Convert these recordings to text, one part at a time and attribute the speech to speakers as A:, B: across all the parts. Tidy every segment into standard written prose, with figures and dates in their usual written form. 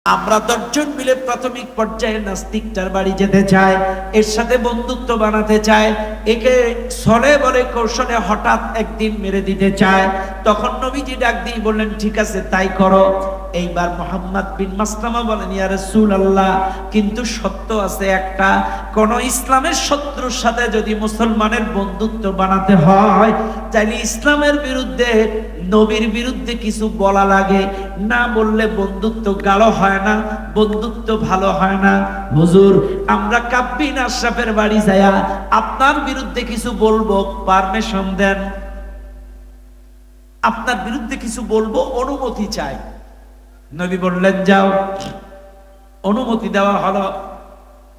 A: আমরা 10 জন মিলে প্রাথমিক পর্যায়ে নাস্তিকটার বাড়ি যেতে চাই, এর সাথে বন্ধুত্ব বানাতে চায়, একে ছলে বলে কৌশলে হঠাৎ একদিন মেরে দিতে চায়। তখন নবীজি ডাক দিয়ে বললেন, ঠিক আছে তাই করো। এইবার মুহাম্মদ বিন মাসলামা বলেন, ইয়া রাসূলুল্লাহ, কিন্তু সত্য আছে একটা, কোন ইসলামের শত্রুর সাথে যদি মুসলমানের বন্ধুত্ব বানাতে হয়, তাহলে ইসলামের বিরুদ্ধে, নবীর বিরুদ্ধে কিছু বলা লাগে, না বললে বন্ধুত্ব গাঢ় হয় না, বন্ধুত্ব ভালো হয় না। হুজুর, আমরা কাব বিন আশরাফের বাড়ি যায়া আপনার বিরুদ্ধে কিছু বলবো, পারমিশন দেন। আপনার বিরুদ্ধে কিছু বলবো, অনুমতি চাই। নবী বললেন, যাও। অনুমতি দেওয়া হলো,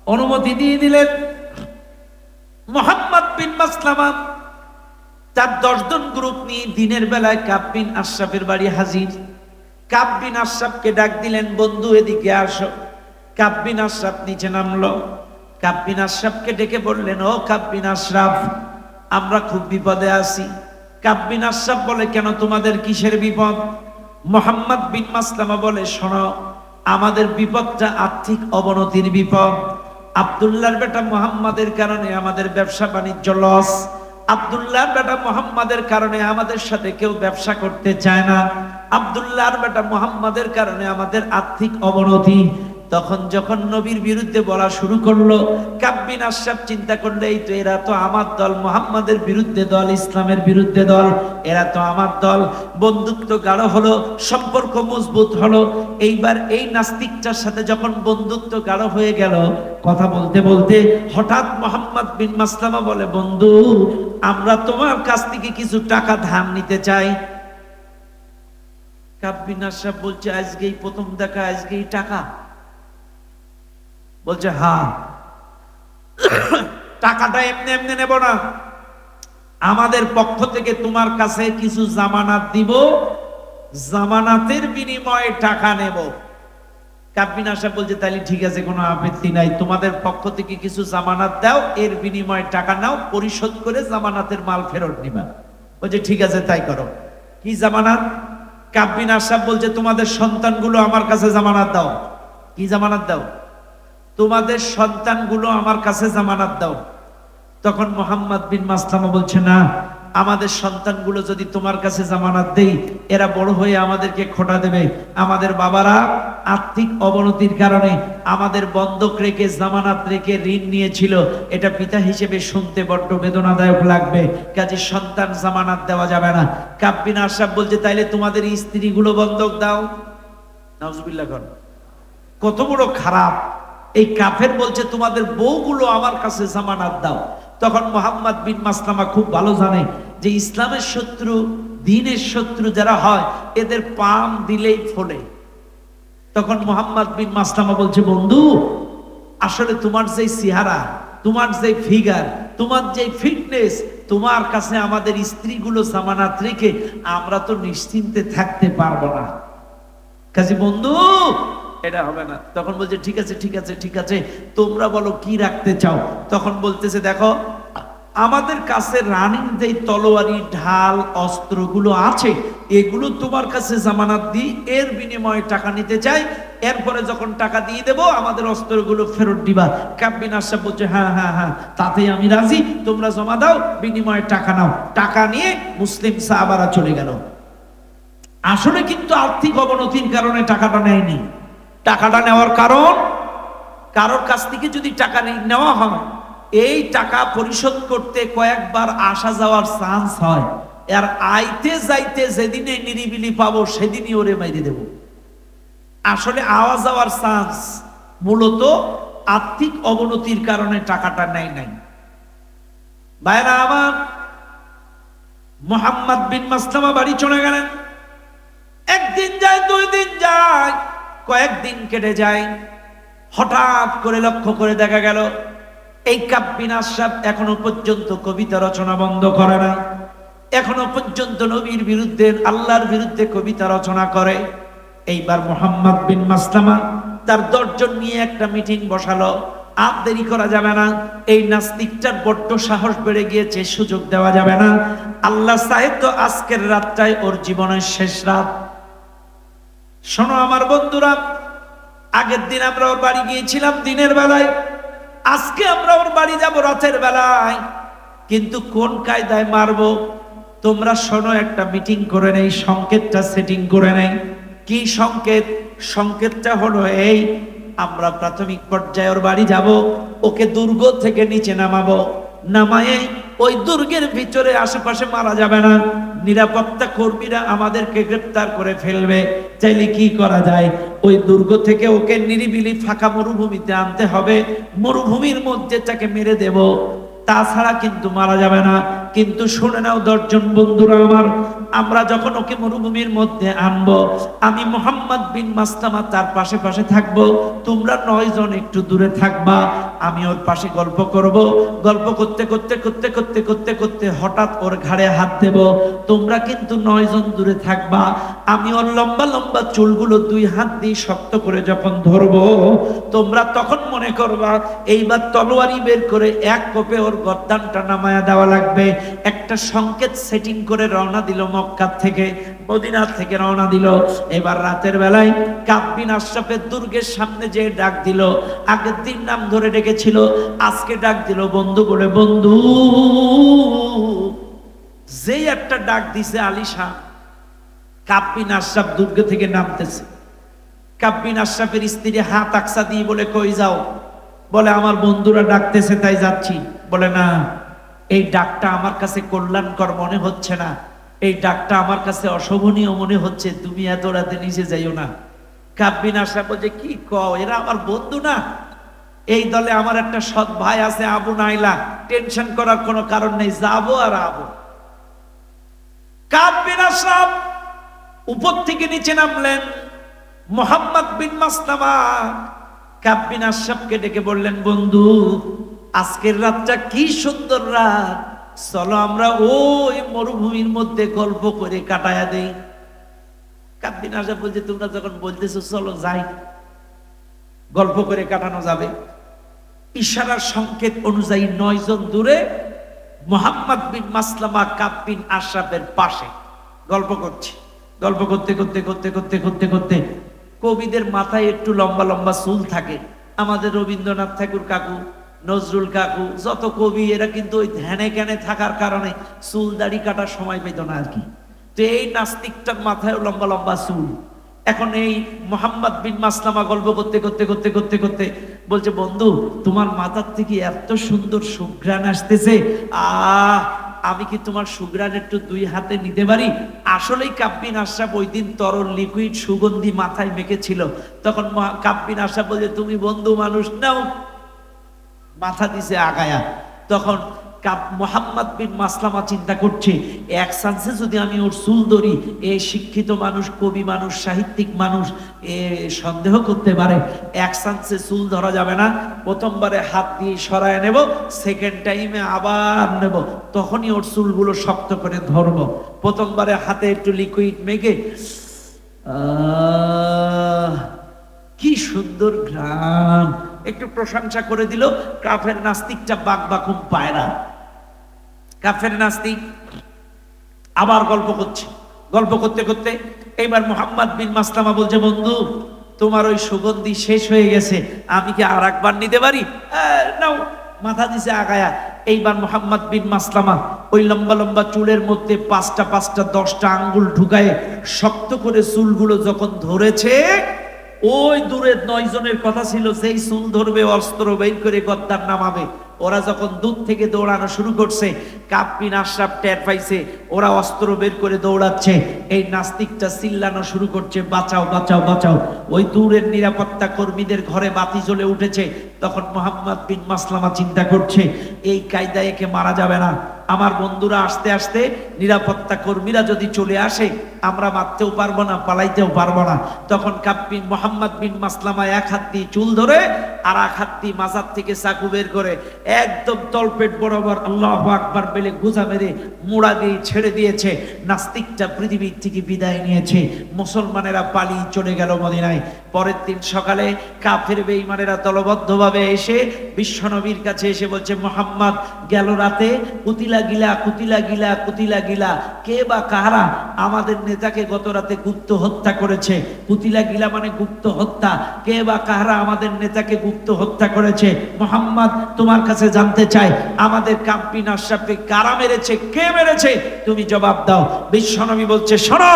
A: অনুমতি দিয়ে দিলেন। মুহাম্মদ বিন মাসলামা তার 10 জন গ্রুপ নিয়ে দিনের বেলায় কাব বিন আশরাফের বাড়ি হাজির। কাব বিন আশরাফকে ডাক দিলেন, বন্ধু এদিকে আসো। কাব বিন আশরাফ নিচে নামলো। কাব বিন আশরাফকে ডেকে বললেন, ও কাব বিন আশরাফ, আমরা খুব বিপদে আছি। কাব বিন আশরাফ বলে, কেন, তোমাদের কিসের বিপদ? মুহাম্মদ বিন মাসলামা বলে, শোনো, আমাদের বিপদটা আর্থিক অবনতির বিপদ। আব্দুল্লাহর বেটা মুহাম্মাদের কারণে আমাদের ব্যবসা বাণিজ্য লস। আব্দুল্লাহর বেটা মুহাম্মাদের কারণে আমাদের সাথে কেউ ব্যবসা করতে চায় না। আব্দুল্লাহর বেটা মুহাম্মাদের কারণে আমাদের আর্থিক অবনতি। তখন যখন নবীর বিরুদ্ধে বলা শুরু করলো, কাব বিন আশরাফ চিন্তা করলে, এই তো এরা তো আমার দল, মুহাম্মাদের বিরুদ্ধে দল, ইসলামের বিরুদ্ধে দল, এরা তো আমার দল। বন্ধুত্ব গাঢ় হলো, সম্পর্ক মজবুত হলো। এইবার এই নাস্তিকটার সাথে যখন বন্ধুত্ব গাঢ় হয়ে গেল, কথা বলতে বলতে হঠাৎ মুহাম্মদ বিন মাসলামা বলে, বন্ধু, আমরা তোমার কাছ থেকে কিছু টাকা ধার নিতে চাই। কাব বিন আশরাফ বলছে, আজকেই প্রথম দেখা, আজকেই টাকা? বলছে, হ্যাঁ। টাকাটা এমনি এমনি নেব না, আমাদের পক্ষ থেকে তোমার কাছে কিছু জামানত দিব, জামানাতের বিনিময়ে টাকা নেব। কাব বিন আশরাফ বলছে, তাহলে ঠিক আছে, কোনো আপত্তি নাই, তোমাদের পক্ষ থেকে কিছু জামানত দাও, এর বিনিময়ে টাকা নাও, পরিশোধ করে জামানাতের মাল ফেরত নিবা। বলছে, ঠিক আছে তাই করো। কি জামানত? কাব বিন আশরাফ বলছে, তোমাদের সন্তানগুলো আমার কাছে জামানত দাও। কি জামানত দাও? তোমাদের সন্তানগুলো আমার কাছে জামানত দাও। তখন মুহাম্মদ বিন মাসলামা বলছে, না, আমাদের সন্তানগুলো যদি তোমার কাছে জামানত দেই, এরা বড় হয়ে আমাদেরকে খোটা দেবে। আমাদের বাবারা আর্থিক অবনতির কারণে আমাদের বন্ধক রেখে, জামানত রেখে ঋণ নিয়েছিল, এটা পিতা হিসেবে শুনতে বড্ড বেদনাদায়ক লাগবে, কাজে সন্তান জামানত দেওয়া যাবে না। কাব বিন আশরাফ বলছে, তাইলে তোমাদের স্ত্রীগুলো বন্ধক দাও। নাউজুবিল্লাহ। কত বড় খারাপ! এই কাফের বলছে, তোমাদের বউগুলো আমার কাছে জামানত দাও। তখন মুহাম্মদ বিন মাসলামা খুব ভালো জানে যে ইসলামের শত্রু, দ্বীনের শত্রু যারা হয়, এদের পাম দিলেই ফলে। তখন মুহাম্মদ বিন মাসলামা বলছে, বন্ধু, আসলে তোমার যে চেহারা, তোমার যে ফিগার, তোমার যে ফিটনেস, তোমার কাছে আমাদের স্ত্রীগুলো জামানত রেখে আমরা তো নিশ্চিন্তে থাকতে পারবো না, কাজী বন্ধু এটা হবে না। তখন বলছে, ঠিক আছে ঠিক আছে ঠিক আছে, তোমরা বলো কি রাখতে চাও। তখন বলতেছে, দেখো, আমাদের কাছে রানিং যে তলোয়ারি, ঢাল, অস্ত্রগুলো আছে, এগুলো তোমার কাছে জামানত দিই, এর বিনিময়ে টাকা নিতে চাই, এরপরে যখন টাকা দিয়ে দেব, আমাদের অস্ত্রগুলো ফেরত দিবা। কাব বিন আশরাফ বলছে, হ্যাঁ হ্যাঁ হ্যাঁ, তাতেই আমি রাজি, তোমরা জমা দাও, বিনিময়ে টাকা নাও। টাকা নিয়ে মুসলিম সাহাবারা চলে গেল। আসলে কিন্তু আর্থিক অবনতির কারণে টাকাটা নেয়নি। টাকাটা নেওয়ার কারণ, কারোর কাছ থেকে যদি টাকা নেওয়া হয়, এই টাকা পরিশোধ করতে কয়েকবার আসা যাওয়ার চান্স হয়, আর আইতে যাইতে যেদিনে নিরিবিলি পাবো, সেদিনই ওরে মাইরে দেব। আসলে আওয়া যাওয়ার চান্স মূলত আর্থিক অবনতির কারণে টাকাটা নেয় নাই। ভাইরা আমার, মুহাম্মদ বিন মাসলামা বাড়ি চলে গেলেন। একদিন যায়, 2 দিন যায়, কয়েকদিন কেটে যায়। হঠাৎ করে লক্ষ্য করে দেখা গেল, এই কাব বিন আশরাফ এখনো পর্যন্ত কবিতা রচনা বন্ধ করে না, এখনো পর্যন্ত নবীর বিরুদ্ধে, আল্লাহর বিরুদ্ধে কবিতা রচনা করে। এইবার মুহাম্মদ বিন মাসলামা তার 10 জন নিয়ে একটা মিটিং বসালো। আর দেরি করা যাবে না, এই নাস্তিকটার বড্ড সাহস বেড়ে গিয়েছে, সুযোগ দেওয়া যাবে না। আল্লাহ চাহে তো আজকের রাতটাই ওর জীবনের শেষ রাত। শোনো আমার বন্ধুরা, আগের দিন আমরা ওর বাড়ি গিয়েছিলাম দিনের বেলায়, আজকে আমরা ওর বাড়ি যাব রাতের বেলায়। কিন্তু কোন কায়দায় মারবো তোমরা শোনো, একটা মিটিং করে নেই, সংকেতটা সেটিং করে নেই। কি সংকেত? সংকেতটা হলো এই, আমরা প্রাথমিক পর্যায়ে ওর বাড়ি যাব, ওকে দুর্গ থেকে নিচে নামাবো, নামায়ে ওই দুর্গের ভিতরে আশেপাশে মারা যাবে না, নিরাপত্তা কর্মীরা আমাদেরকে গ্রেফতার করে ফেলবে। চাইলে কি করা যায়, ওই দুর্গ থেকে ওকে নিরিবিলি ফাঁকা মরুভূমিতে আনতে হবে, মরুভূমির মধ্যে তাকে মেরে দেব, তাছাড়া কিন্তু মারা যাবে না। কিন্তু শুনে নাও 10 জন বন্ধুরা আমার, আমরা যখন ওকে মরুভূমির মধ্যে আনবো, আমি মুহাম্মদ বিন মাসলামা তার পাশে পাশে থাকবো, তোমরা 9 জন একটু দূরে থাকবা, আমি ওর পাশে গল্প করব। গল্প করতে করতে করতে করতে করতে করতে হঠাৎ ওর ঘাড়ে হাত দেব, তোমরা কিন্তু 9 জন দূরে থাকবা। আমি ওর লম্বা লম্বা চুলগুলো 2 হাত দিয়ে শক্ত করে যখন ধরবো, তোমরা তখন মনে করবা এইবার তলোয়ারি বের করে এক কোপে ওর গর্দানটা নামায়া দেওয়া লাগবে। একটা সংকেত সেটিং করে রওনা দিল, মক্কা থেকে মদিনা থেকে রওনা দিল। এবার রাতের বেলায় কাব বিন আশরাফের দুর্গের সামনে যে ডাক দিল, আগের দিন নাম ধরে ডেকেছিল, আজকে ডাক দিল বন্ধু বলে। বন্ধু যেই একটা ডাক দিছে আলিশা, কাব বিন আশরাফ দুর্গ থেকে নামতেছে। কাব বিন আশরাফের স্ত্রী হাত আকসা দিয়ে বলে, কই যাও? বলে, আমার বন্ধুরা ডাকতেছে তাই যাচ্ছি। বলে, না, এই ডাকটা আমার কাছে কল্যাণকর মনে হচ্ছে না, এই ডাকটা আমার কাছে অশোভনীয় মনে হচ্ছে, তুমি এত রাতে নিচে যাইও না। কাব বিন আশরাফ বলছে, কি কও, এরা আমার বন্ধু না? এই দলে আমার একটা সৎ ভাই আছে আবু নাইলা, টেনশন করার কোনো কারণ নেই, যাবো আর আবু। কাব বিন আশরাফ উপর থেকে নিচে নামলেন। মুহাম্মদ বিন মাসলামা কাব বিন আশরাফকে ডেকে বললেন, বন্ধু আজকের রাতটা কি সুন্দর রাত, চলো আমরা ওই মরুভূমির মধ্যে গল্প করে কাটায়া দেই। কাব বিন আশরাফ বলছে, তোমরা যখন বলতেছো চলো যাই, গল্প করে কাটানো যাবে। ইশারার সংকেত অনুযায়ী 9 জন দূরে, মুহাম্মদ বিন মাসলামা কাব বিন আশরাফের পাশে গল্প করছে। গল্প করতে করতে করতে করতে করতে করতে কবিদের মাথায় একটু লম্বা লম্বা চুল থাকে। আমাদের রবীন্দ্রনাথ ঠাকুর কাকু, নজরুল কাকু, যত কবি এরা কিন্তু ওই ধ্যানে জ্ঞানে থাকার কারণে চুল দাড়ি কাটার সময় পেত না আর কি। তো এই নাস্তিকটার মাথায় লম্বা লম্বা চুল। এখন এই মুহাম্মদ বিন মাসলামা গল্প করতে করতে করতে করতে করতে বলছে, বন্ধু তোমার মাথার থেকে এত সুন্দর সুঘ্রাণ আসতেছে, আমি কি তোমার সুঘ্রাণ একটু 2 হাতে নিতে পারি? আসলেই কাব বিন আশরাফ ওই দিন তরল লিকুইড সুগন্ধি মাথায় মেখেছিল। তখন কাব বিন আশরাফ বলছে, তুমি বন্ধু মানুষ, নাও। মাথা দিছে আগায়া। তখন মুহাম্মদ বিন মাসলামা চিন্তা করছে, এক চান্সে যদি আমি ওর চুল ধরি, এ শিক্ষিত মানুষ, কবি মানুষ, সাহিত্যিক মানুষ, এ সন্দেহ করতে পারে, এক চান্সে চুল ধরা যাবে না। প্রথমবারে হাত দিয়ে সরায় নেব, সেকেন্ড টাইমে আবার নেব, তখনই ওর চুলগুলো শক্ত করে ধরবো। প্রথমবারে হাতে একটু লিকুইড মেখে, কি সুন্দর ঘ্রাণ, একটু প্রশংসা করে দিল। কাফের নাস্তিকটা বাক বাকুম পায়রা। কাফের নাস্তিক আবার গল্প করছে। গল্প করতে করতে এইবার মুহাম্মদ বিন মাসলামা বলছে, বন্ধু তোমার ওই সুগন্ধি শেষ হয়ে গেছে, আমি কি আর একবার নিতে পারি? নাও। মাথা দিছে আগায়া। এইবার মুহাম্মদ বিন মাসলামা ওই লম্বা লম্বা চুলের মধ্যে 5টা 5টা 10টা আঙ্গুল ঢুকায়ে শক্ত করে চুলগুলো যখন ধরেছে, ওই দূরের 9 জনের কথা ছিল, যেই চুল ধরবে অস্ত্র বের করে গদ্দার নামাবে। ওরা যখন দূর থেকে দৌড়ানো শুরু করছে, কাব বিন আশরাফ টের পাইছে ওরা অস্ত্র বের করে দৌড়াচ্ছে। এই নাস্তিকটা চিল্লানো শুরু করছে, বাঁচাও বাঁচাও বাঁচাও। ওই দূরের নিরাপত্তা কর্মীদের ঘরে বাতি জ্বলে উঠেছে। তখন মুহাম্মদ বিন মাসলামা চিন্তা করছে, এই কায়দায় একে মারা যাবে না। আমার বন্ধুরা আসতে আসতে নিরাপত্তা কর্মীরা যদি চলে আসে, আমরা মারতেও পারবো না, পালাইতেও পারবো না। তখন মুহাম্মদ বিন মাসলামা এক হাত দিয়ে চুল ধরে আর এক হাত দিয়ে মাজার থেকে চাকু বের করে একদম তলপেট বরাবর আল্লাহু আকবার বলে গোজা মেরে মুড়া দিয়ে ছেড়ে দিয়েছে। নাস্তিকটা পৃথিবীর থেকে বিদায় নিয়েছে, মুসলমানেরা পালিয়ে চলে গেল মদিনায়। পরের দিন সকালে কাফের বেঈমানেরা দলবদ্ধভাবে এসে বিশ্বনবীর কাছে এসে বলছে, মুহাম্মদ গেল রাতে কুতিলা গিলা কুতিলা গিলা কুতিলা গিলা, কে বা কারা আমাদের নেতাকে গত রাতে গুপ্ত হত্যা করেছে। কুতিলা গিলা মানে গুপ্ত হত্যা, কে বা কারা আমাদের নেতাকে গুপ্ত হত্যা করেছে। মুহাম্মদ তোমার কাছে জানতে চাই, আমাদের কাম্পিন আশরাফকে কারা মেরেছে, কে মেরেছে, তুমি জবাব দাও। বিশ্বনবী বলছে, শোনো,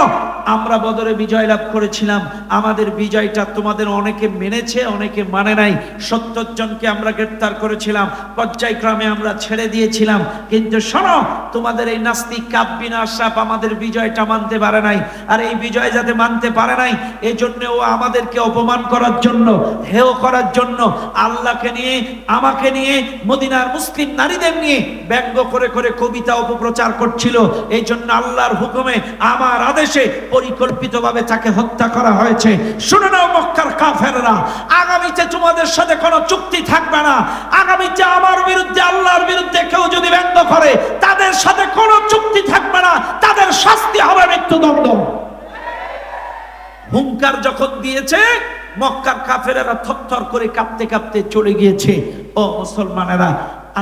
A: আমরা বদরে বিজয় লাভ করেছিলাম, আমাদের বিজয়টা তোমাদের অনেকে মেনেছে অনেকে মানে নাই। 70 জনকে আমরা গ্রেফতার করেছিলাম, পর্যায়ক্রমে আমরা ছেড়ে দিয়েছিলাম, কিন্তু শোনো, তোমাদের এই নাস্তিক কাব বিন আশরাফ আমাদের বিজয়টা মানতে পারে নাই। আর এই বিজয় যাতে মানতে পারে নাই, এই জন্য ও আমাদেরকে অপমান করার জন্য, হেয় করার জন্য আল্লাহকে নিয়ে, আমাকে নিয়ে, মদিনার মুসলিম নারীদের নিয়ে ব্যঙ্গ করে করে কবিতা অপপ্রচার করছিল। এই জন্য আল্লাহর হুকুমে, আমার আদেশে পরিকল্পিতভাবে তাকে হত্যা করা হয়েছে। শুনে নাও মক্কার কাফেররা, আগামীতে তোমাদের সাথে কোনো চুক্তি থাকবে না। আগামীতে আমার বিরুদ্ধে, আল্লাহর বিরুদ্ধে কেউ যদি ব্যঙ্গ করে, তাদের সাথে কোনো চুক্তি থাকবে না, তাদের শাস্তি হবে মৃত্যুদণ্ড। হুঙ্কার যখন দিয়েছে, মক্কার কাফেরেরা থরথর করে কাঁপতে কাঁপতে চলে গিয়েছে। ও মুসলমানেরা,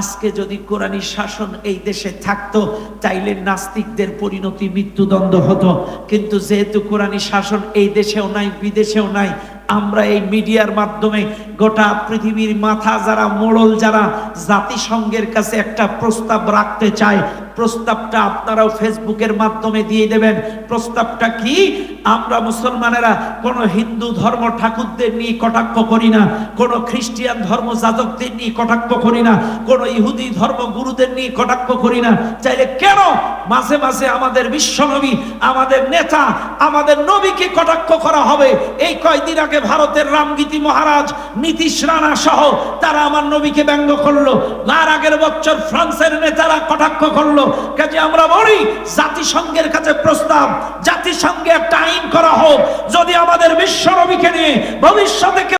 A: আজকে যদি কোরআনী শাসন এই দেশে থাকতো, তাইলে নাস্তিকদের পরিণতি মৃত্যুদণ্ড হতো। কিন্তু যেহেতু কোরআনী শাসন এই দেশেও নাই, বিদেশেও নাই, আমরা এই মিডিয়ার মাধ্যমে গোটা পৃথিবীর মাথা যারা, মোড়ল যারা, জাতিসংঘের কাছে একটা প্রস্তাব রাখতে চায়। প্রস্তাবটা আপনারাও ফেসবুকের মাধ্যমে দিয়ে দেবেন। প্রস্তাবটা কি? আমরা মুসলমানেরা কোন হিন্দু ধর্ম ঠাকুরদের নিয়ে কটাক্ষ করি না, কোন খ্রিস্টান ধর্ম যাজকদের নিয়ে কটাক্ষ করি না, কোন ইহুদি ধর্ম গুরুদের নিয়ে কটাক্ষ করি না। চাইলে কেন মাঝে মাঝে আমাদের বিশ্বনবী, আমাদের নেতা, আমাদের নবীকে কটাক্ষ করা হবে? এই কয়দিন আগে ভারতের রামগীতি মহারাজ, নীতিশ রানা সহ তারা আমার নবীকে ব্যঙ্গ করলো। তার আগের বছর ফ্রান্সের নেতারা কটাক্ষ করলো। কাজে আমরা বলি, জাতিসংঘের কাছে প্রস্তাব, জাতিসংঘে একটা আইন করা হোক, যদি আমাদের বিশ্বনবীকে নিয়ে ভবিষ্যতে